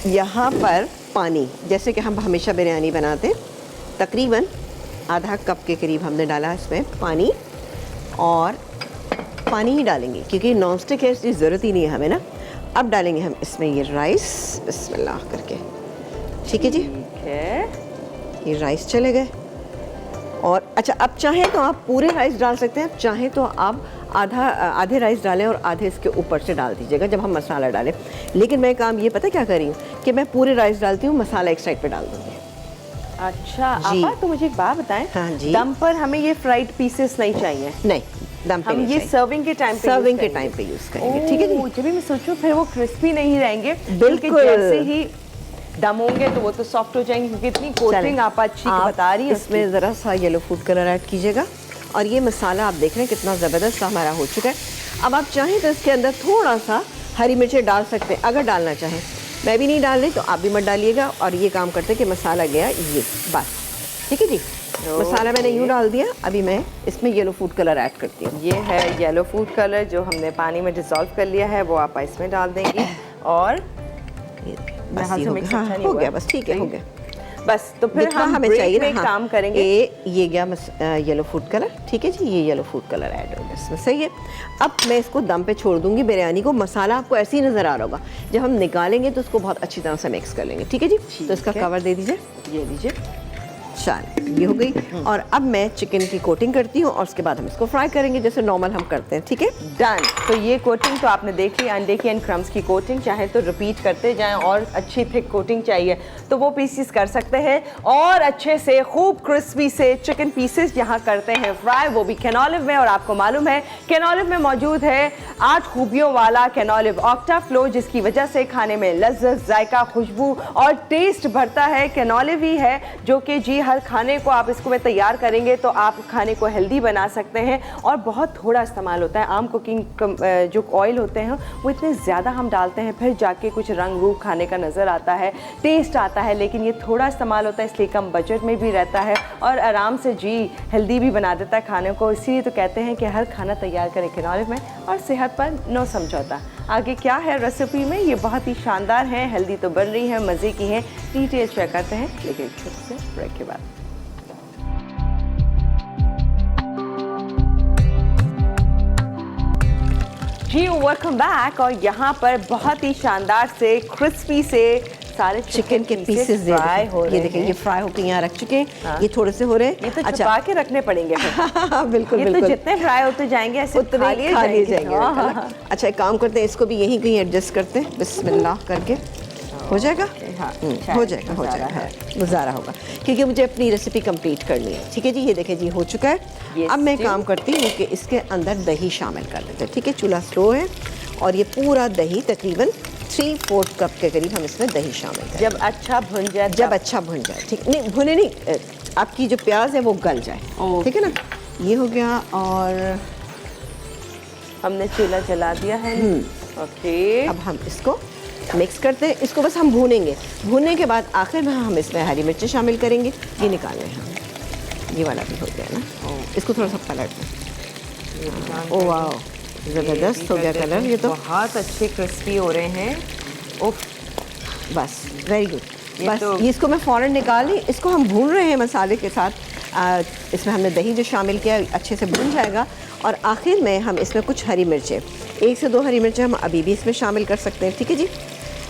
यहाँ पर पानी, जैसे कि हम हमेशा बिरयानी बनाते हैं, तकरीबन आधा कप के करीब हमने डाला इसमें पानी। और पानी ही डालेंगे क्योंकि नॉन स्टिक है, इसकी ज़रूरत ही नहीं है हमें ना। अब डालेंगे हम इसमें ये राइस, बिस्मिल्लाह करके। ठीक है जी, ठीक है, ये राइस चले गए। और अच्छा अब चाहें तो आप पूरे राइस डाल सकते हैं, चाहें तो आप आधे राइस डालें और आधे इसके ऊपर से डाल दीजिएगा जब हम मसाला डालें। लेकिन मैं काम ये पता क्या कर रही हूँ कि मैं पूरे राइस डालती हूँ, मसाला एक साइड पे डाल दूँगी। अच्छा जी। आपा तो मुझे एक बात बताएं, हाँ जी। दम पर हमें ये फ्राइड पीसेस नहीं चाहिए, नहीं दम पे हम नहीं ये चाहिए। सर्विंग के टाइम पे सर्विंग के टाइम पे यूज़ करेंगे। ठीक है जी, जब भी मैं सोचूं फिर वो क्रिस्पी नहीं रहेंगे, बिल्कुल। बल्कि जैसे ही दम होंगे तो वो तो सॉफ्ट हो जाएंगे, क्योंकि इतनी कोटिंग आप अच्छी बता रही हैं। इसमें ज़रा सा येलो फूड कलर ऐड कीजिएगा। और ये मसाला आप देख रहे हैं कितना ज़बरदस्त हमारा हो चुका है। अब आप चाहें तो इसके अंदर थोड़ा सा हरी मिर्चें डाल सकते हैं अगर डालना चाहें, मैं भी नहीं डाल रही तो आप भी मत डालिएगा। और ये काम करते कि मसाला गया ये बस। ठीक है जी, मसाला मैंने यूँ डाल दिया। अभी मैं इसमें येलो फूड कलर ऐड करती हूँ। ये है येलो फूड कलर जो हमने पानी में डिसॉल्व कर लिया है, वो आप इसमें डाल देंगी। और बस हाथ ये से हो मिक्स गया, अच्छा हाँ, नहीं हो हुआ। गया बस, ठीक है हो गया बस। तो फिर जितना हम हमें ब्रेक चाहिए में ना, हाँ, काम करेंगे। ये गया येलो फूड कलर। ठीक है जी, ये येलो फूड कलर ऐड हो गया इसमें, सही है। अब मैं इसको दम पे छोड़ दूंगी बिरयानी को। मसाला आपको ऐसे ही नज़र आ रहा होगा, जब हम निकालेंगे तो उसको बहुत अच्छी तरह से मिक्स कर लेंगे। ठीक है जी, तो इसका कवर दे दीजिए, ये लीजिए। चल ये हो गई। और अब मैं चिकन की कोटिंग करती हूँ और उसके बाद हम इसको फ्राई करेंगे जैसे नॉर्मल हम करते हैं, ठीक है। डन। तो ये कोटिंग तो आपने देख ली, अंडे की एंड क्रम्स की कोटिंग। चाहे तो रिपीट करते जाएं और अच्छी थिक कोटिंग चाहिए तो वो पीसेस कर सकते हैं। और अच्छे से खूब क्रिस्पी से चिकन पीसेस यहाँ करते हैं फ्राई, वो भी कैनोलिव में। और आपको मालूम है कैनोलिव में मौजूद है 8 खूबियों वाला कैनोलिव ऑक्टा फ्लो, जिसकी वजह से खाने में लज्जत, जायका, खुशबू और टेस्ट बढ़ता है। कैनोलिव ही है जो कि जी हर खाने को आप इसको में तैयार करेंगे तो आप खाने को हेल्दी बना सकते हैं। और बहुत थोड़ा इस्तेमाल होता है। आम कुकिंग जो ऑयल होते हैं वो इतने ज़्यादा हम डालते हैं, फिर जाके कुछ रंग रूप खाने का नज़र आता है, टेस्ट आता है, लेकिन ये थोड़ा इस्तेमाल होता है इसलिए कम बजट में भी रहता है और आराम से जी हेल्दी भी बना देता है खाने को। इसीलिए तो कहते हैं कि हर खाना तैयार करें कैनोलिव में और सेहत पर नो समझौता। आगे क्या है रेसिपी में, ये बहुत ही शानदार है, हेल्दी तो बन रही है, मज़े की है। डिटेल चेक करते हैं लेकिन छोटे से ब्रेक के बाद। जी वेलकम बैक। और यहाँ पर बहुत ही शानदार से क्रिस्पी से सारे चिकन के पीसेस फ्राई हो रहे ये देखें, ये फ्राई होकर यहाँ रख चुके हैं। हाँ। ये थोड़े से हो रहे हैं, ये तो छुपा के रखने पड़ेंगे फिर। बिल्कुल ये बिल्कुल तो जितने फ्राई होते जाएंगे ऐसे उतने खा लिए खा लिए जाएंगे। जाएंगे। हाँ, है ना? अच्छा एक काम करते हैं, इसको भी यहीं कहीं एडजस्ट करते हैं, बिस्मिल्लाह करके हो जाएगा। हाँ, हो जाएगा, हो जाएगा। हाँ, गुजारा होगा क्योंकि मुझे अपनी रेसिपी कंप्लीट करनी है। ठीक है जी, ये देखें जी हो चुका है। अब मैं काम करती हूँ कि इसके अंदर दही शामिल कर देते हैं। ठीक है, चूल्हा स्लो है और ये पूरा दही तकरीबन 3/4 कप के करीब हम इसमें दही शामिल करें। जब अच्छा भुन जाए, जब अच्छा भुन जाए, ठीक नहीं भुने नहीं, आपकी जो प्याज है वो गल जाए। ठीक है ना, ये हो गया। और हमने चूल्हा जला दिया है। ओके, अब हम इसको मिक्स करते हैं। इसको बस हम भूनेंगे। भूनने के बाद आखिर में हम इसमें हरी मिर्चें शामिल करेंगे। ये निकाल लें हम, ये वाला भी हो गया ना। इसको थोड़ा सा पलट दें। ओ वाह, ज़बरदस्त हो गया कलर। ये तो बहुत अच्छे क्रिस्पी हो रहे हैं। उफ, बस वेरी गुड। ये बस तो- ये इसको मैं फ़ौरन निकाल ली। इसको हम भून रहे हैं मसाले के साथ। इसमें हमने दही जो शामिल किया अच्छे से भून जाएगा। और आखिर में हम इसमें कुछ हरी मिर्चें, 1 से 2 हरी मिर्चें हम अभी भी इसमें शामिल कर सकते हैं। ठीक है जी,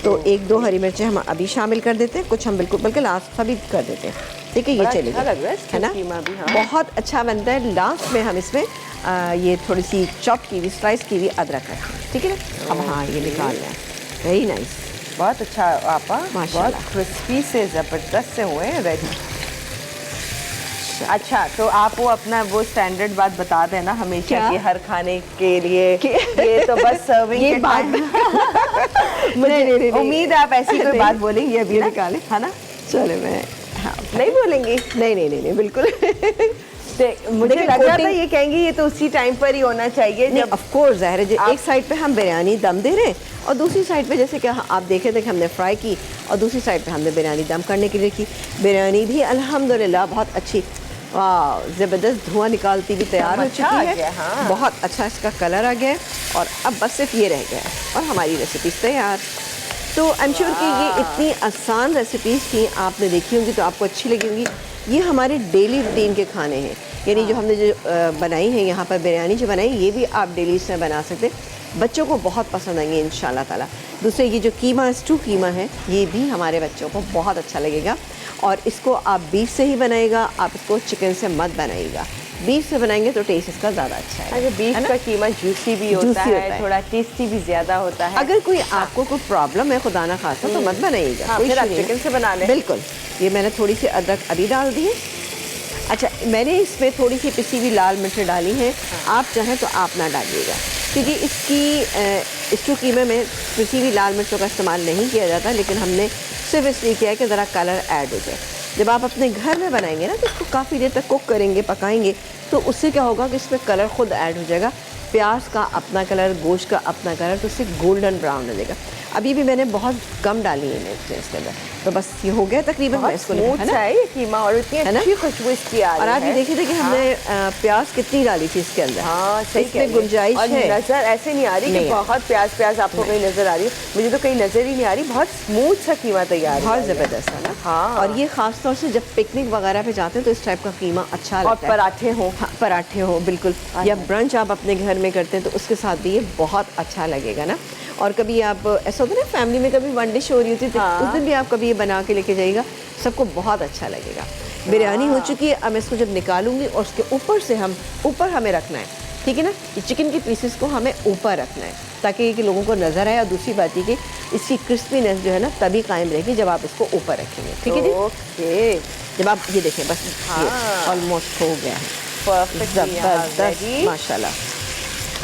तो 1-2 हरी मिर्चें हम अभी शामिल कर देते हैं। कुछ हम बिल्कुल बल्कि लास्ट सभी कर देते हैं। ठीक है, ये बड़ा चलेगा, अच्छा लग रहा है है ना, कीमा भी। हाँ, बहुत अच्छा बनता है। लास्ट में हम इसमें ये थोड़ी सी चॉप की हुई, स्लाइस की हुई अदरक रखें। ठीक है ना। अब हाँ, ये निकाल लें। वेरी नाइस, बहुत अच्छा आपा, बहुत माशाल्लाह। क्रिस्पी से ज़बरदस्त से हुए हैं, रेडी। अच्छा, तो आप वो अपना वो स्टैंडर्ड बात बता देना हमेशा क्या? कि हर खाने के लिए ये तो बस सर्विंग ये के बात टाइम मुझे नहीं। उम्मीद है आप ऐसी कोई नहीं। बात बोलेंगी अभी ना, निकालें। है ना? चले मैं, हाँ नहीं बोलेंगी? नहीं बिल्कुल। मुझे देखिए, लग रहा था coating- ये कहेंगी ये तो उसी टाइम पर ही होना चाहिए नहीं, जब ऑफ कोर्स ज़ाहिर है। आप- एक साइड पे हम बिरयानी दम दे रहे हैं और दूसरी साइड पे जैसे कि आप देखे थे कि हमने फ्राई की और दूसरी साइड पे हमने बिरयानी दम करने के लिए की। बिरयानी भी अल्हम्दुलिल्लाह बहुत अच्छी, वाह ज़बरदस्त धुआं निकालती भी तैयार हो अच्छा आ चुकी गया, है। हाँ। बहुत अच्छा इसका कलर आ गया है और अब बस सिर्फ ये रह गया है और हमारी रेसिपी तैयार। तो आई एम श्योर कि ये इतनी आसान रेसिपीज़ थी, आपने देखी होंगी तो आपको अच्छी लगी होंगी। ये हमारे डेली रूटीन के खाने हैं, यानी जो हमने जो बनाई है यहाँ पर बिरयानी जो बनाई, ये भी आप डेली इसमें बना सकते हैं। बच्चों को बहुत पसंद आएंगे इंशाल्लाह ताला। दूसरे ये जो कीमा, स्टू कीमा है, ये भी हमारे बच्चों को बहुत अच्छा लगेगा। और इसको आप बीफ से ही बनाएगा, आप इसको चिकन से मत बनाइएगा। बीफ से बनाएंगे तो टेस्ट इसका ज़्यादा अच्छा है। अगर बीफ का कीमा जूसी भी होता Juicy है, होता है। थोड़ा टेस्टी भी ज़्यादा होता है। अगर कोई आपको कोई प्रॉब्लम है खुदा ना खासा तो मत बनाइएगा। हाँ, कोई फिर आप इशू नहीं है। चिकन से बना लें। बिल्कुल। ये मैंने थोड़ी सी अदरक अभी डाल दी है। अच्छा, मैंने इसमें थोड़ी सी पिसी हुई लाल मिर्चें डाली हैं। आप चाहें तो आप ना डालिएगा क्योंकि इसकी स्टू कीमे में पिसी हुई लाल मिर्चों का इस्तेमाल नहीं किया जाता, लेकिन हमने सिर्फ इसलिए किया है कि ज़रा कलर ऐड हो जाए। जब आप अपने घर में बनाएंगे ना तो इसको काफ़ी देर तक कुक करेंगे, पकाएंगे, तो उससे क्या होगा कि इसमें कलर खुद ऐड हो जाएगा। प्याज का अपना कलर, गोश्त का अपना कलर, तो उससे गोल्डन ब्राउन हो जाएगा। अभी भी मैंने बहुत कम डाली है मिर्चें इसके अंदर, तो बस ये हो गया तकरीबन। मैं इसको स्मूथ है ना, है ये कीमा और इतनी है ना? अच्छी खुशबू इसकी आ रही और है। आप ये देखिए थे कि हमने प्याज कितनी डाली थी इसके अंदर। हाँ, सही कह रही इसमें हैं। गुंजाइश और है। नजर ऐसे नहीं आ रही कि नहीं। बहुत प्याज आपको कहीं नजर आ रही है। मुझे तो कहीं नजर ही नहीं आ रही। बहुत स्मूथ सा कीमा तैयार बहुत हुआ है। ज़बरदस्त है ना। हाँ। और ये ख़ास तौर से जब पिकनिक वगैरह पे जाते हैं तो इस टाइप का कीमा अच्छा और लगता है। पराठे हों। हाँ, पराठे हो बिल्कुल, या ब्रंच आप अपने घर में करते हैं तो उसके साथ भी ये बहुत अच्छा लगेगा ना। और कभी आप ऐसा होता है ना, फैमिली में कभी वन डिश हो रही होती है तो हाँ। उस दिन भी आप कभी ये बना के लेके जाइएगा, सबको बहुत अच्छा लगेगा। बिरयानी हो चुकी है। अब मैं इसको जब निकालूंगी और उसके ऊपर से ऊपर हमें रखना है, ठीक है ना, ये चिकन के पीसेस को हमें ऊपर रखना है ताकि कि लोगों को नज़र आए। और दूसरी बात ये कि इसकी क्रिस्पीनेस जो है ना तभी कायम रहेगी जब आप इसको ऊपर रखेंगे, ठीक है जी। ओके, जब आप ये देखें बस ऑलमोस्ट हो गया है, ज़बरदस्त माशाल्लाह।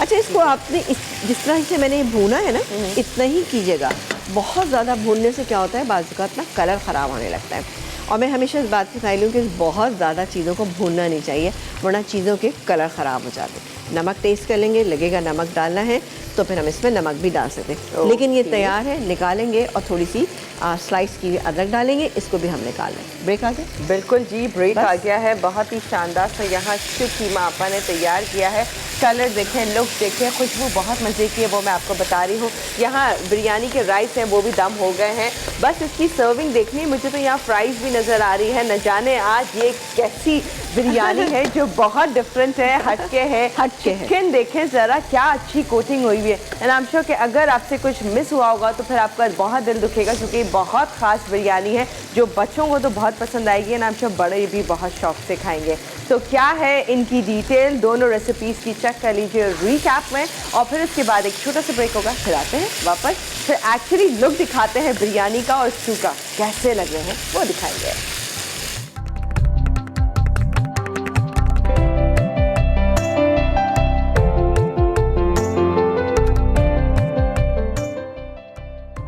अच्छा, इसको आपने जिस तरह से मैंने भूना है ना इतना ही कीजिएगा। बहुत ज़्यादा भूनने से क्या होता है, बाज़ औक़ात ना कलर ख़राब होने लगता है। और मैं हमेशा इस बात की ख़याल हूँ कि बहुत ज़्यादा चीज़ों को भूनना नहीं चाहिए, वरना चीज़ों के कलर ख़राब हो जाते हैं। नमक टेस्ट कर लेंगे, लगेगा नमक डालना है तो फिर हम इसमें नमक भी डाल सकते हैं। लेकिन ये तैयार है, निकालेंगे और थोड़ी सी स्लाइस की अदरक डालेंगे, इसको भी हम निकाल लें। ब्रेक आ गया? बिल्कुल जी, ब्रेक आ गया है। बहुत ही शानदार सा यहाँ कीमा आपा ने तैयार किया है। कलर देखें, लुक देखें, खुशबू बहुत मज़े की है, वो मैं आपको बता रही हूँ। यहाँ बिरयानी के राइस हैं वो भी दम हो गए हैं, बस इसकी सर्विंग देखनी है। मुझे तो यहाँ फ्राइज़ भी नज़र आ रही है। न जाने आज ये कैसी बिरयानी है जो बहुत डिफरेंट है, हटके है। चिकन देखें ज़रा, क्या अच्छी कोटिंग हुई हुई है। एंड आई एम श्योर कि अगर आपसे कुछ मिस हुआ होगा तो फिर आपका बहुत दिल दुखेगा, क्योंकि बहुत ख़ास बिरयानी है जो बच्चों को तो बहुत पसंद आएगी। एंड आई एम श्योर बड़े भी बहुत शौक से खाएंगे। तो क्या है इनकी डिटेल, दोनों रेसिपीज़ की चेक कर लीजिए रीकैप में, और फिर उसके बाद एक छोटा सा ब्रेक होगा, फिर आते हैं वापस, फिर एक्चुअली लुक दिखाते हैं बिरयानी का और स्टू का कैसे लग रहे हैं वो दिखाएंगे।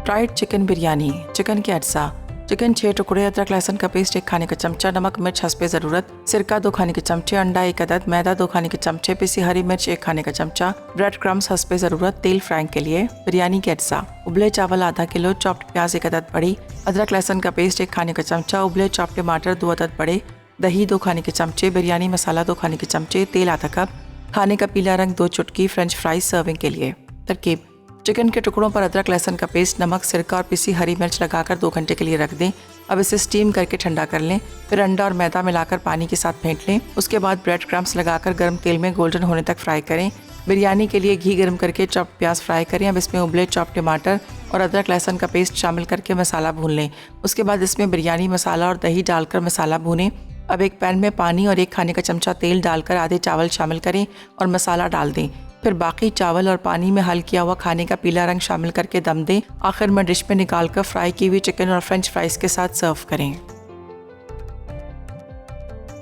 फ्राइड चिकन बिरयानी, चिकन के अज्जा, चिकन 6 टुकड़े, अदरक लहसुन का पेस्ट 1 खाने का चमचा, नमक मिर्च हस्बे ज़रूरत, सिरका 2 खाने के चमचे, अंडा 1 अदद, मैदा 2 खाने के चमचे, पिसी हरी मिर्च 1 खाने का चमचा, ब्रेड क्रम्स हस्बे ज़रूरत, तेल फ्राइंग के लिए। बिरयानी के अज्जा, उबले चावल आधा किलो, चॉप्ड प्याज 1 अदद बड़ी, अदरक लहसुन का पेस्ट 1 खाने का चमचा, उबले चॉप्ड टमाटर 2 अदद बड़े, दही 2 खाने के चमचे, बिरयानी मसाला 2 खाने के चमचे, तेल आधा कप, खाने का पीला रंग 2 चुटकी, फ्रेंच फ्राइज सर्विंग के लिए। तरकीब: चिकन के टुकड़ों पर अदरक लहसुन का पेस्ट, नमक, सिरका और पिसी हरी मिर्च लगाकर 2 घंटे के लिए रख दें। अब इसे स्टीम करके ठंडा कर लें। फिर अंडा और मैदा मिलाकर पानी के साथ फेंट लें। उसके बाद ब्रेड क्रम्स लगाकर गर्म तेल में गोल्डन होने तक फ्राई करें। बिरयानी के लिए घी गर्म करके चॉप्ड प्याज फ्राई करें। अब इसमें उबले चॉप्ड टमाटर और अदरक लहसुन का पेस्ट शामिल करके मसाला भून लें। उसके बाद इसमें बिरयानी मसाला और दही डालकर मसाला भूनें। अब एक पैन में पानी और 1 खाने का चमचा तेल डालकर आधे चावल शामिल करें और मसाला डाल दें। फिर बाकी चावल और पानी में हल किया हुआ खाने का पीला रंग शामिल करके दम दें। आखिर में डिश में निकालकर फ्राई की हुई चिकन और फ्रेंच फ्राइज के साथ सर्व करें।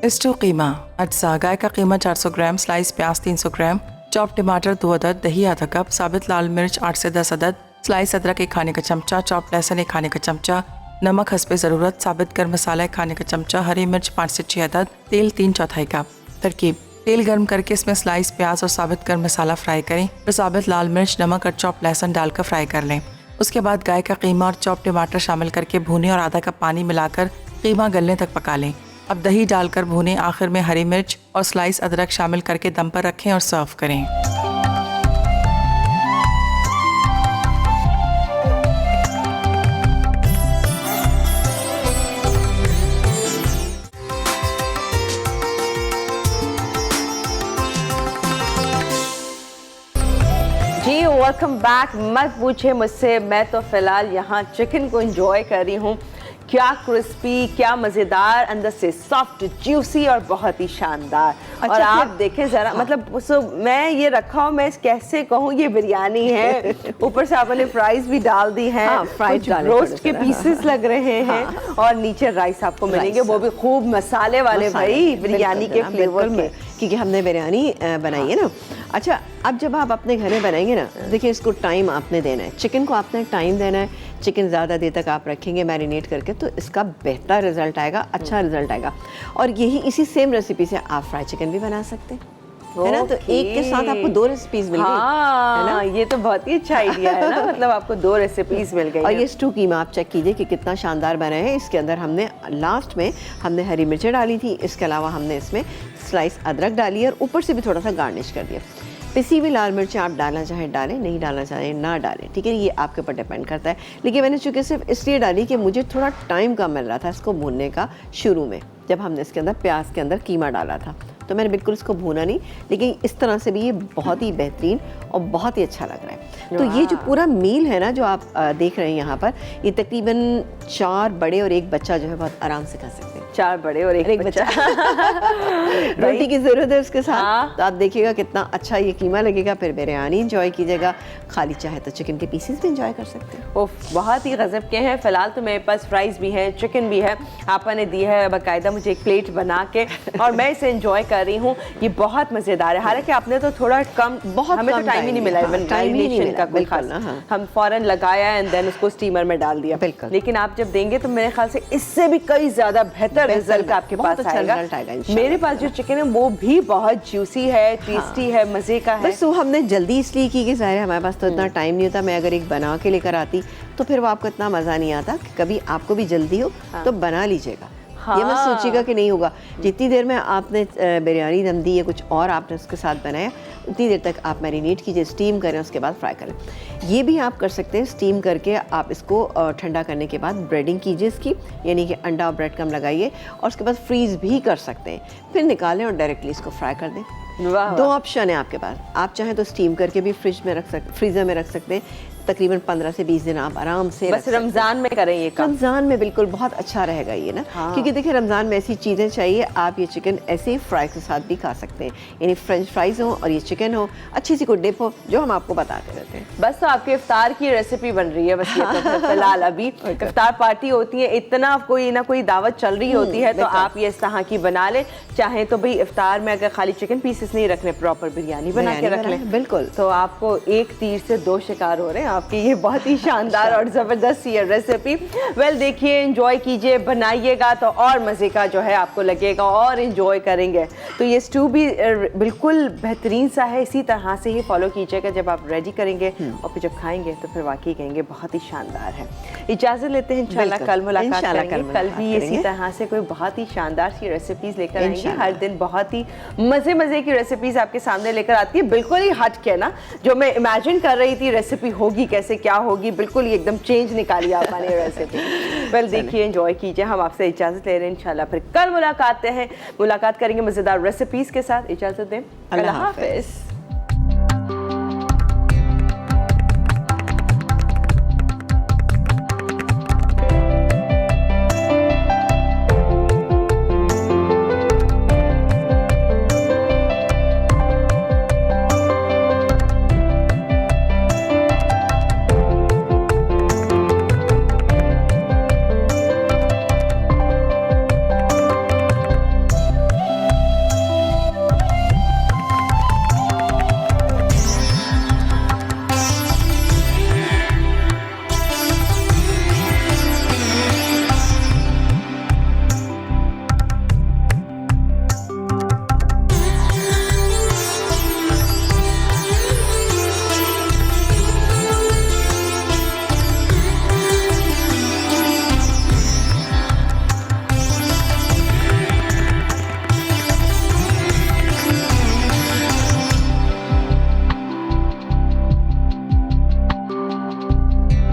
स्टू कीमा अज्जा: गाय का कीमा 400 ग्राम, स्लाइस प्याज 300 ग्राम, चॉप टमाटर 2 अदद, दही आधा कप, साबित लाल मिर्च 8 से 10 अदद, स्लाइस अदरक 1 खाने का चमचा, चॉप लहसुन 1 खाने का चमचा, नमक हस्बे ज़रूरत, साबित गर्म मसाला 1 खाने का चमचा, हरी मिर्च 5 से 6 अदद, तेल 3/4 कप। तरकीब: तेल गर्म करके इसमें स्लाइस प्याज और साबित गर्म मसाला फ्राई करें। फिर साबित लाल मिर्च, नमक और चॉप लहसुन डालकर फ्राई कर लें। उसके बाद गाय का कीमा और चॉप टमाटर शामिल करके भूनें और आधा कप पानी मिलाकर कीमा गलने तक पका लें। अब दही डालकर भूनें। आखिर में हरी मिर्च और स्लाइस अदरक शामिल करके दम पर रखें और सर्व करें। जी वेलकम बैक। मत पूछे मुझसे, मैं तो फिलहाल यहाँ चिकन को एंजॉय कर रही हूँ। क्या क्रिस्पी, क्या मज़ेदार, अंदर से सॉफ्ट, ज्यूसी और बहुत ही शानदार। अच्छा, और आप देखें ज़रा, मतलब मैं ये रखा हूँ, मैं कैसे कहूँ ये बिरयानी है। ऊपर से आपने फ्राइज भी डाल दी हैं। हाँ, फ्राइज डाले रोस्ट के पीसेस लग रहे हैं। और नीचे राइस आपको मिलेंगे, वो भी खूब मसाले वाले भाई, बिरयानी के फ्लेवर में, क्योंकि हमने बिरयानी बनाई है ना। अच्छा, अब जब आप अपने घर में बनाएंगे ना, देखिए इसको टाइम आपने देना है, चिकन को आपने टाइम देना है। चिकन ज़्यादा देर तक आप रखेंगे मैरिनेट करके तो इसका बेहतर रिजल्ट आएगा, अच्छा रिजल्ट आएगा। और यही इसी सेम रेसिपी से आप फ्राई चिकन भी बना सकते हैं, है ना। तो एक के साथ आपको 2 रेसिपीज मिल गई, है ना। ये तो बहुत ही अच्छा आइडिया है ना, मतलब आपको 2 रेसिपीज मिल गई। और ये स्टू कीमा आप चेक कीजिए कि कितना शानदार बना है। इसके अंदर हमने लास्ट में हमने हरी मिर्चें डाली थी, इसके अलावा हमने इसमें स्लाइस अदरक डाली है और ऊपर से भी थोड़ा सा गार्निश कर दिया। पिसी हुई लाल मिर्चें आप डालना चाहें डालें, नहीं डालना चाहें ना डालें, ठीक है, ये आपके ऊपर डिपेंड करता है। लेकिन मैंने चूँकि सिर्फ इसलिए डाली कि मुझे थोड़ा टाइम कम मिल रहा था इसको भूनने का। शुरू में जब हमने इसके अंदर प्याज के अंदर कीमा डाला था तो मैंने बिल्कुल इसको भूना नहीं, लेकिन इस तरह से भी ये बहुत ही बेहतरीन और बहुत ही अच्छा लग रहा है। तो ये जो पूरा मील है ना जो आप देख रहे हैं यहाँ पर, ये तकरीबन 4 बड़े और 1 बच्चा जो है बहुत आराम से खा सकते हैं। 4 बड़े और एक बच्चा। रोटी की ज़रूरत है उसके साथ। हाँ। तो आप देखिएगा कितना अच्छा ये कीमा लगेगा। फिर बिरयानी इंजॉय कीजिएगा, खाली चाहे तो चिकन के पीसेस भी इंजॉय कर सकते हैं। उफ, बहुत ही गजब के हैं। फिलहाल तो मेरे पास फ्राइज भी हैं, चिकन भी है, आपा ने दी है बाकायदा मुझे एक प्लेट बना के और मैं इसे एंजॉय कर रही हूँ। ये बहुत मज़ेदार है। हालांकि आपने तो थोड़ा कम, बहुत हमें कम तो टाइम ही नहीं time मिला, है, हाँ, इवन time ही नहीं मैरिनेशन मिला, का कोई बिल्कुल खास। ना, हाँ। हम फौरन लगाया एंड देन उसको स्टीमर में डाल दिया। बिल्कुल। लेकिन आप जब देंगे तो मेरे ख्याल से इससे भी कई ज़्यादा बेहतर रिजल्ट आपके बहुत पास अच्छा आएगा। result आएगा इंशाल्लाह। मेरे पास जो चिकन है वो भी बहुत जूसी है, टेस्टी है, मज़े का है। बस वो हमने जल्दी इसलिए की कि ज़ाहिर है हमारे पास तो इतना टाइम नहीं होता। मैं अगर एक बना के लेकर आती तो फिर वो आपको इतना मज़ा नहीं आता। कि कभी आपको भी जल्दी हो तो बना लीजिएगा। ये मत सोचिएगा कि नहीं होगा। जितनी देर में आपने बिरयानी दम दी या कुछ और आपने उसके साथ बनाया, उतनी देर तक आप मैरिनेट कीजिए, स्टीम करें, उसके बाद फ्राई करें। ये भी आप कर सकते हैं स्टीम करके। आप इसको ठंडा करने के बाद ब्रेडिंग कीजिए इसकी, यानी कि अंडा और ब्रेड कम लगाइए और उसके बाद फ्रीज़ भी कर सकते हैं। फिर निकालें और डायरेक्टली इसको फ्राई कर दें। वाह, 2 ऑप्शन है आपके पास। आप चाहें तो स्टीम करके भी फ्रीज़र में रख सकते हैं। तकरीबन 15 से 20 दिन आप आराम से बस रमज़ान में करें ये काम। रमज़ान में बिल्कुल बहुत अच्छा रहेगा ये ना। हाँ। क्योंकि देखिए रमज़ान में ऐसी चीज़ें चाहिए। आप ये चिकन ऐसे ही फ्राई के साथ भी खा सकते हैं, यानी फ्रेंच फ्राइज़ हो और ये चिकन हो, अच्छी सी कोई डिप हो, जो हम आपको बताते रहते हैं। बस तो आपके इफ्तार की रेसिपी बन रही है बस ये तो फिलहाल अभी इफ्तार पार्टी होती है, इतना कोई ना कोई दावत चल रही होती है तो आप ये इस तरह की बना लें। चाहे तो भाई इफ्तार में अगर खाली चिकन पीसेस नहीं रखने, प्रॉपर बिरयानी बना के रख लें। बिल्कुल। तो आपको एक तीर से 2 शिकार हो रहे हैं आपकी। ये बहुत ही शानदार और ज़बरदस्त ये रेसिपी। वेल देखिए, एंजॉय कीजिए, बनाइएगा तो और मज़े का जो है आपको लगेगा और एंजॉय करेंगे। तो ये स्टू भी बिल्कुल बेहतरीन सा है। इसी तरह से ही फॉलो कीजिएगा जब आप रेडी करेंगे और फिर जब खाएंगे तो फिर वाकई कहेंगे बहुत ही शानदार है। इजाज़त लेते हैं, इंशाल्लाह कल मुलाकात करेंगे। कल भी इसी तरह से कोई बहुत ही शानदार सी रेसिपीज़ लेकर आएंगे। हर दिन बहुत ही मज़े की रेसिपीज़ आपके सामने लेकर आती है, बिल्कुल ही हट के ना। जो मैं इमेजिन कर रही थी रेसिपी होगी कैसे, क्या होगी, बिल्कुल ही एकदम चेंज निकाली आपने रेसिपी। वेल देखिए, एंजॉय कीजिए। हम आपसे इजाज़त ले रहे हैं, इंशाल्लाह फिर कल मुलाकात करेंगे मज़ेदार रेसिपीज़ के साथ। इजाज़त दें, अल्लाह हाफ़िज़।